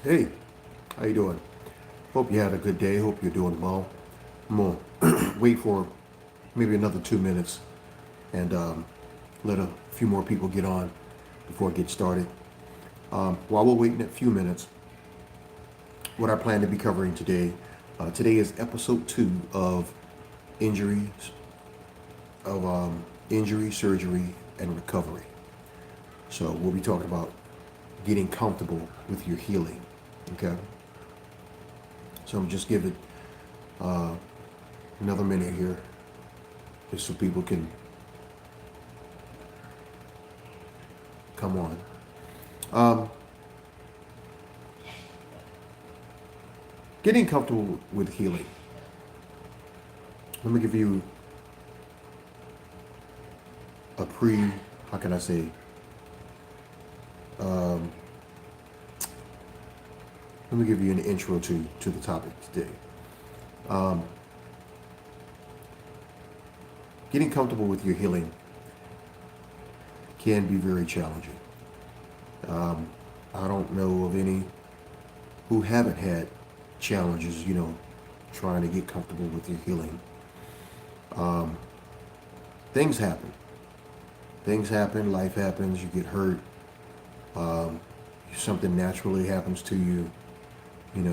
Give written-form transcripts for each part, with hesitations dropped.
Hey, how you doing? Hope you had a good day. Hope you're doing well. I'm gonna wait for maybe another 2 minutes and let a few more people get on before I get started. While we're waiting a few minutes, what I plan to be covering today. Today is episode 2 of injuries injury, surgery, and recovery. So we'll be talking about getting comfortable with your healing. Okay. So I'm just give it uh, another minute here, just so people can come on. Um, Getting comfortable with healing. Let me give you a how can I say, um, let me give you an intro to the topic today. Um, Getting comfortable with your healing can be very challenging. Um, I don't know of any who haven't had challenges, trying to get comfortable with your healing. Um, Things happen. Things happen, life happens, you get hurt, um, something naturally happens to you, and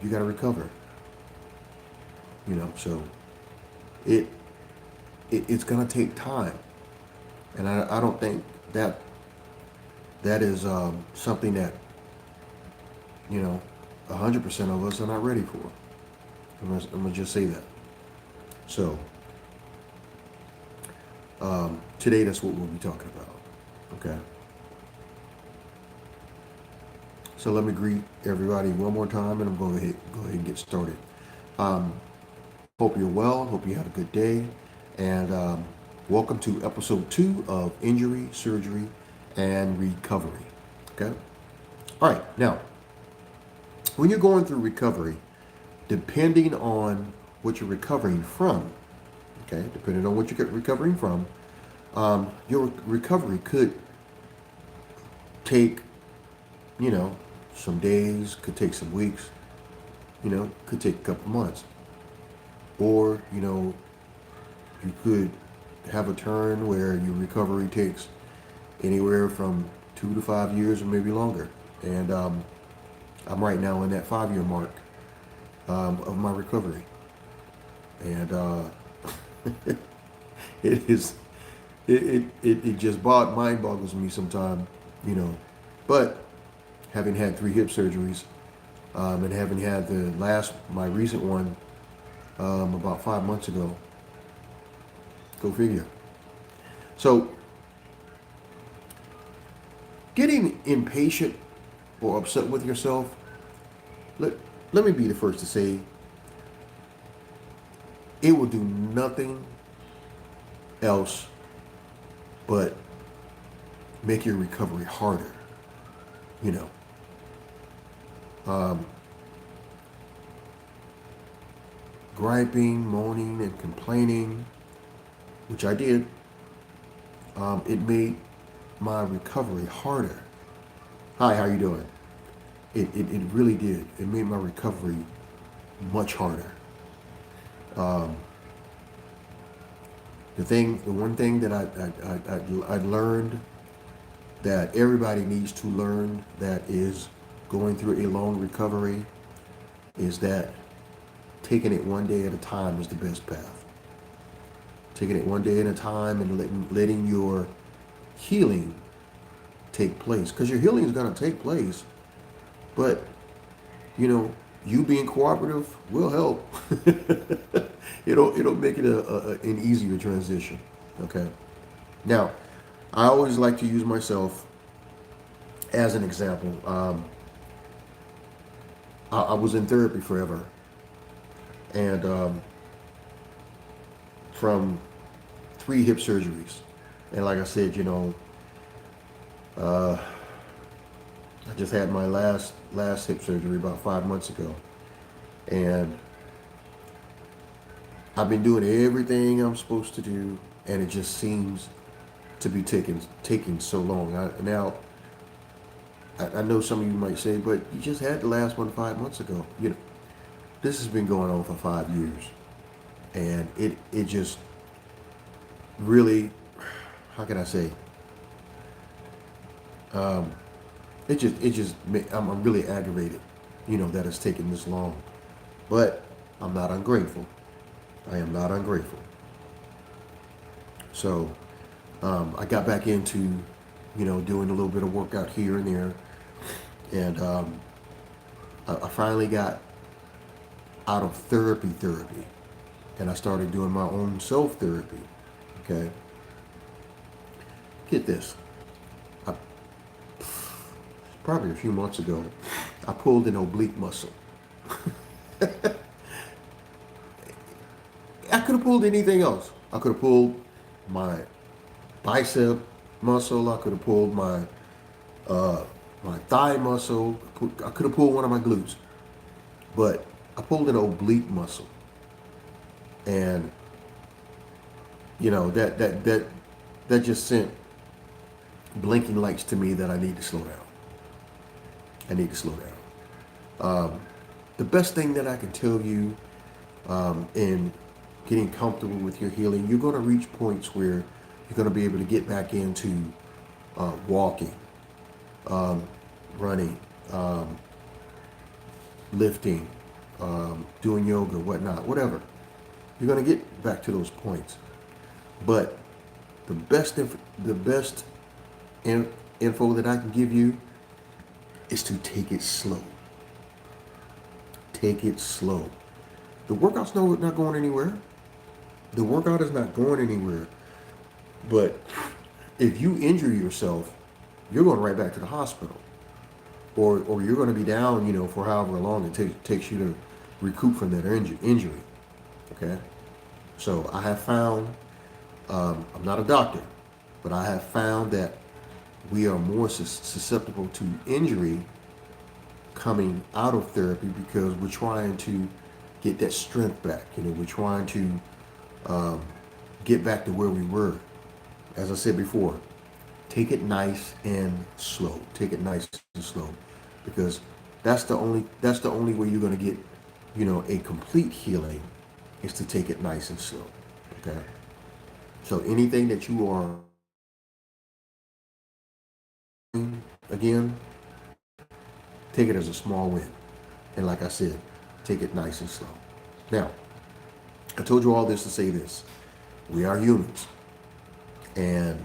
you got to recover, so it, it's going to take time. And I don't think that that is something that, you know, 100% of us are not ready for. I'm gonna just say that. So today, that's what we'll be talking about. Okay. So let me greet everybody one more time, and I'm going to go ahead and get started. Um, Hope you're well. Hope you had a good day, and welcome to episode 2 of injury, surgery, and recovery. Okay. All right. Now, when you're going through recovery, depending on what you're recovering from, okay, depending on what you're recovering from, your recovery could take, you know, some days, could take some weeks, could take a couple months. Or, you could have a turn where your recovery takes anywhere from 2 to 5 years or maybe longer. And I'm right now in that 5 year mark of my recovery. And it is, it just mind boggles me sometimes, you know. But having had 3 hip surgeries, and having had my recent one about 5 months ago, go figure. So, getting impatient or upset with yourself, let, let me be the first to say it will do nothing else but make your recovery harder. You know, um, griping, moaning, and complaining, which I did, it made my recovery harder. Hi, how you doing? It really did. It made my recovery much harder. Um, the one thing that I learned that everybody needs to learn that is going through a long recovery is that taking it one day at a time is the best path. Taking it one day at a time and letting your healing take place. Because your healing is going to take place, but, you know, you being cooperative will help. It'll make it an easier transition. Okay. Now, I always like to use myself as an example. I was in therapy forever, and from 3 hip surgeries, and like I said, uh, I just had my last hip surgery about 5 months ago, and I've been doing everything I'm supposed to do, and it just seems to be taking so long. Now, I know some of you might say, but you just had the last one 5 months ago. This has been going on for 5 years, and it just really, how can I say, um, I'm really aggravated, that it's taken this long. But I'm not ungrateful. I am not ungrateful. So I got back into, doing a little bit of workout here and there, and I finally got out of therapy, and I started doing my own self therapy. Okay, get this. I, Probably a few months ago, I pulled an oblique muscle. I could have pulled anything else. I could have pulled my bicep muscle. I could have pulled uh, my thigh muscle. I could have pulled one of my glutes, but I pulled an oblique muscle, and that just sent blinking lights to me that I need to slow down. I need to slow down. The best thing that I can tell you in getting comfortable with your healing, you're going to reach points where you're going to be able to get back into walking, running, lifting, doing yoga, whatnot, whatever. You're going to get back to those points. But the best info that I can give you is to take it slow. Take it slow. The workout's not going anywhere. The workout is not going anywhere. But if you injure yourself, you're going right back to the hospital, or you're going to be down, for however long it takes you to recoup from that injury. Okay. So I have found, I'm not a doctor, but I have found that we are more susceptible to injury coming out of therapy because we're trying to get that strength back. We're trying to get back to where we were. As I said before, take it nice and slow. Take it nice and slow, because that's the only way you're going to get, a complete healing, is to take it nice and slow. Okay. So anything that you are, again, take it as a small win. And like I said, take it nice and slow. Now, I told you all this to say this. We are humans. And,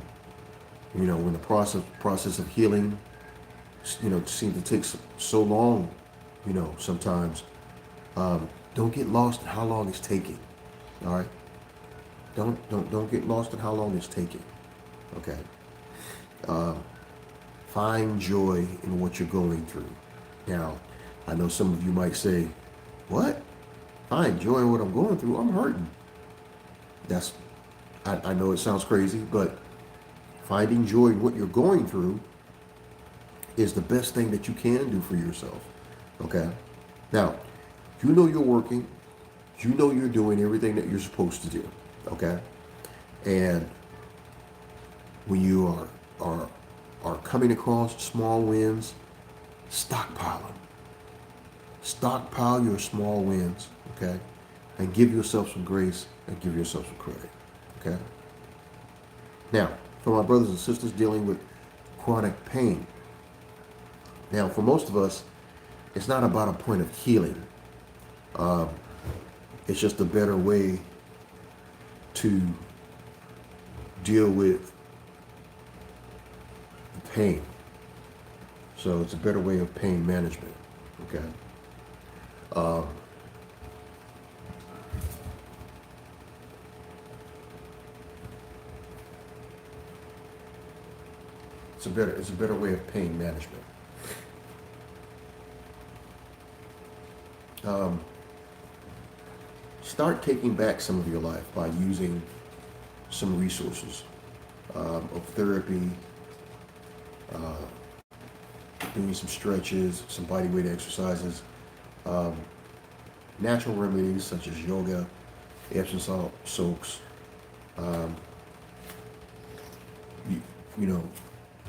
when the process of healing, seems to take so long, sometimes, don't get lost in how long it's taking. All right? Don't get lost in how long it's taking. Okay? Find joy in what you're going through. Now, I know some of you might say, what? Find joy in what I'm going through? I'm hurting. I know it sounds crazy, but finding joy in what you're going through is the best thing that you can do for yourself. Okay? Now, you're working. You're doing everything that you're supposed to do. Okay? And when you are coming across small wins, stockpile them. Stockpile your small wins, okay? And give yourself some grace and give yourself some credit, okay? Now, for my brothers and sisters dealing with chronic pain, now for most of us, it's not about a point of healing. It's just a better way to deal with the pain. So it's a better way of pain management, okay? It's a better way of pain management. Start taking back some of your life by using some resources of therapy, doing some stretches, some body weight exercises, natural remedies such as yoga, Epsom salt soaks, you, you know,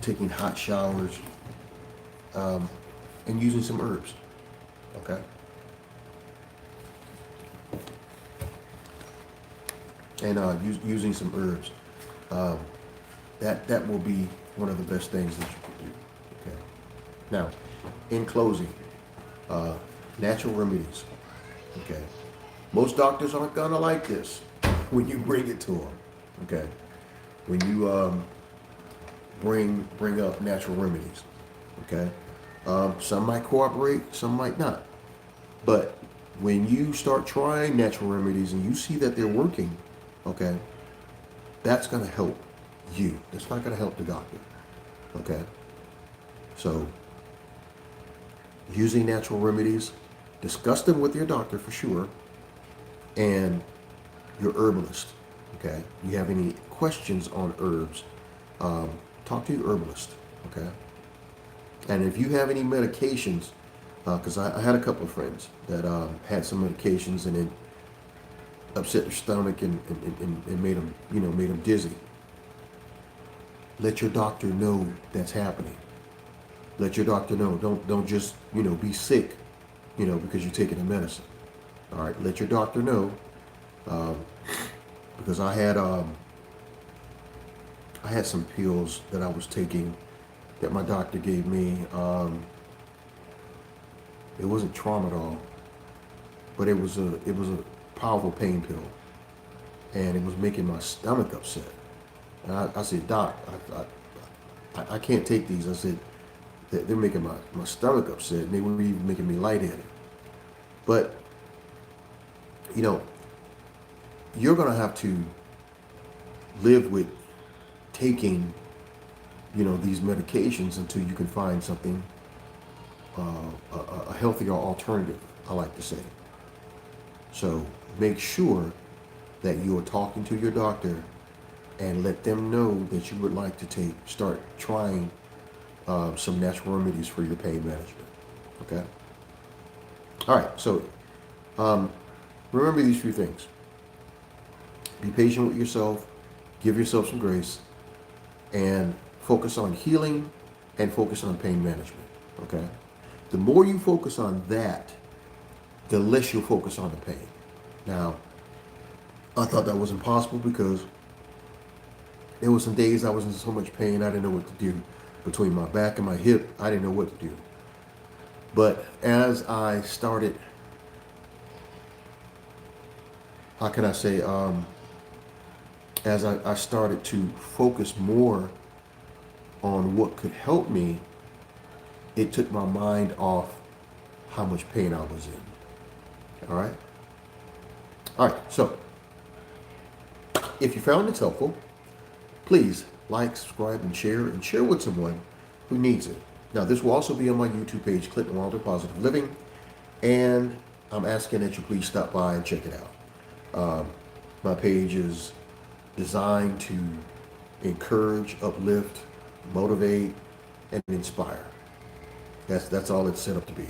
taking hot showers, and using some herbs. Okay. And using some herbs. Um, that will be one of the best things that you can do. Okay. Now, in closing, natural remedies. Okay. Most doctors aren't gonna like this when you bring it to them. Okay. When you bring up natural remedies. Okay. Some might cooperate, some might not. But when you start trying natural remedies and you see that they're working, okay, that's going to help you. It's not going to help the doctor. Okay. So, using natural remedies, discuss them with your doctor for sure, and your herbalist. Okay. You have any questions on herbs? Talk to your herbalist. Okay. And if you have any medications, because I had a couple of friends that had some medications and it upset their stomach and made them, made them dizzy. Let your doctor know that's happening. Let your doctor know. Don't just, be sick, because you're taking the medicine. All right. Let your doctor know, because I had some pills that I was taking that my doctor gave me. It wasn't Tramadol, but it was a powerful pain pill, and it was making my stomach upset. And I said, Doc, I can't take these. I said, they're making my stomach upset, and they were even making me lightheaded. But, you're going to have to live with taking, these medications until you can find something, a healthier alternative, I like to say. So make sure that you are talking to your doctor and let them know that you would like to start trying some natural remedies for your pain management. Okay? All right, so remember these few things. Be patient with yourself, give yourself some grace, and focus on healing and focus on pain management. Okay? The more you focus on that, the less you'll focus on the pain. Now, I thought that was impossible because there were some days I was in so much pain I didn't know what to do. Between my back and my hip, I didn't know what to do. But as I started, how can I say, as I started to focus more on what could help me, it took my mind off how much pain I was in. All right? All right, so if you found this helpful, please like, subscribe, and share with someone who needs it. Now, this will also be on my YouTube page, Clinton Wilder Positive Living, and I'm asking that you please stop by and check it out. My page is designed to encourage, uplift, motivate, and inspire. That's all it's set up to be.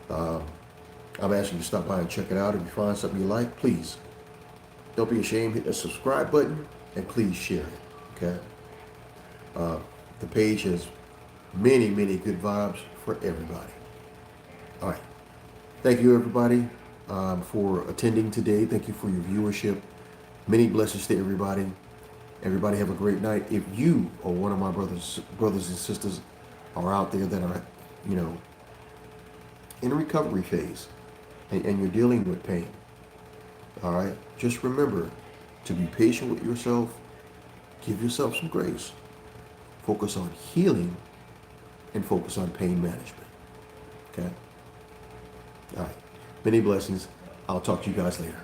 I'm asking you to stop by and check it out. If you find something you like, please don't be ashamed. Hit that subscribe button and please share it. Okay. The page has many good vibes for everybody. All right. Thank you, everybody, for attending today. Thank you for your viewership. Many blessings to everybody. Everybody have a great night. If you or one of my brothers and sisters are out there that are, in a recovery phase and you're dealing with pain, all right, just remember to be patient with yourself. Give yourself some grace. Focus on healing and focus on pain management. Okay? All right. Many blessings. I'll talk to you guys later.